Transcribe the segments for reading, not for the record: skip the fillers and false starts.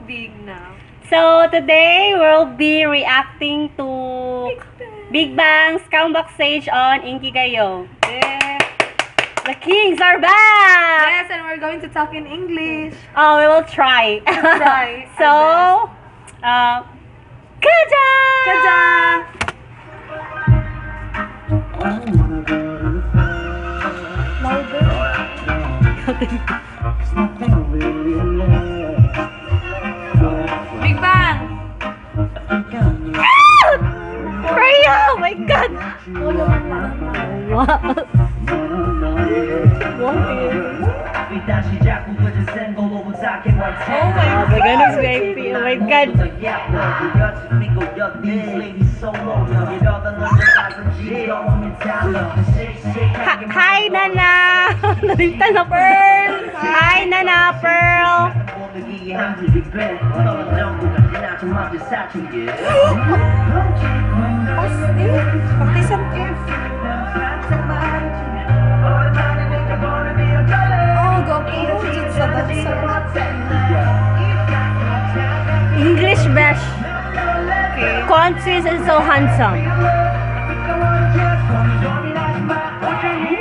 big now. So today we'll be reacting to Big Bang's comeback stage on Inkigayo. Yeah. The Kings are back! Yes, and we're going to talk in English. Oh, we will try. Try. So, Kaja! Kaja! Big Bang! Freya! Oh my God! Wow. Oh my Oh my goodness, baby. Oh my God. Hi, Nana! Nalita na Pearl! Hi, Nana Pearl! Partisan F. Oh, go dyan sa dancer. English best. Okay. Countries is so handsome.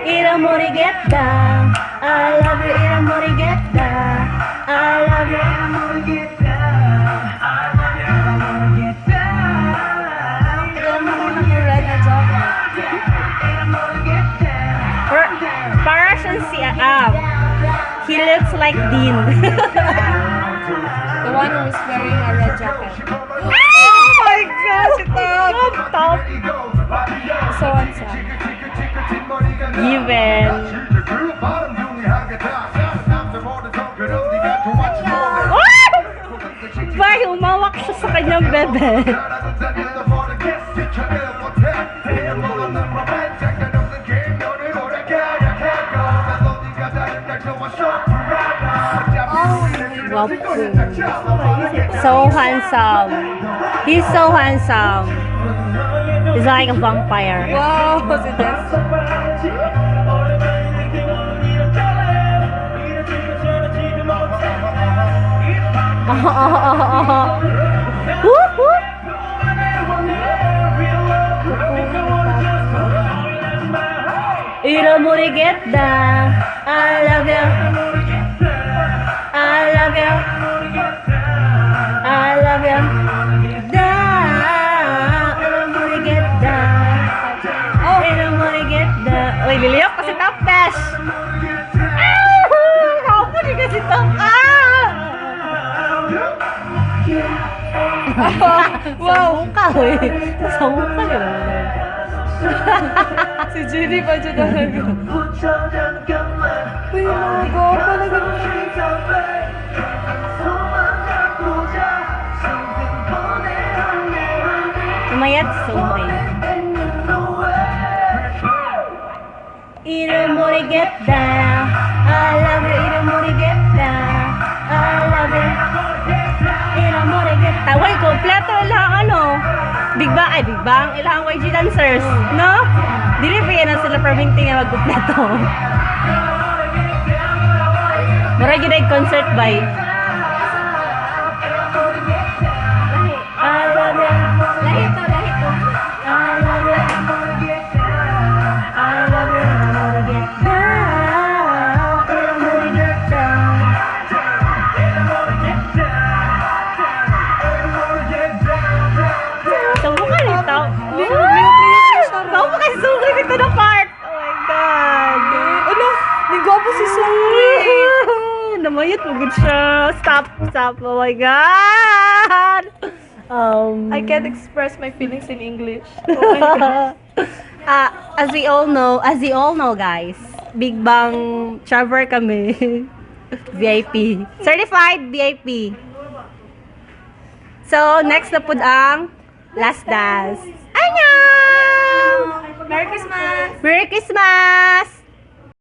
Ira Morigetta, I love you, Ira Morigetta, I love you, Ira Morigetta, I love you, Ira Morigetta. Red na jacket. Para siyang si he looks like Dean. The one who's wearing a red jacket. Oh my gosh, ito! Top! So what's up? Given. Bay, umawak siya sa kanyang bebe. Wow. So handsome. He's so handsome. He's like a vampire. Wow, si Des. Woo-hoo. Ira Morigetta, I love you. I love you. I love you. Da, Ira Morigetta. Oh, Ira Morigetta. Uy, liliyok kasi top dash. Ako di kasi top. Wow! Sa mukha, uy. Sa mukha yun. Si Judy pa dyan talaga. Uy, mga gwapo na ganun. Umayat, sumay. Ira Morigetta, I love you, Ira Morigetta, I love you, Ira Morigetta. Uy, kompleto ilang Big Bang, ilang YG dancers, no? Dili pa yan sila perminting nga magkumpleto. Mura yun ay concert by I love you. Lahit to. I love you. I love you. I wanna get down. I wanna get down. Tunggu ka nito. Tunggu ka si Sungri dito na part. Oh my God. Ano? Nagwapo si Sungri. Namayat mo good siya. Stop. Oh my God. I can't express my feelings in English. Oh my God. As you all know guys, Big Bang Traveler kami. VIP. Certified VIP. So, next na po ang Last Dance. Annyeong! Merry Christmas! Merry Christmas!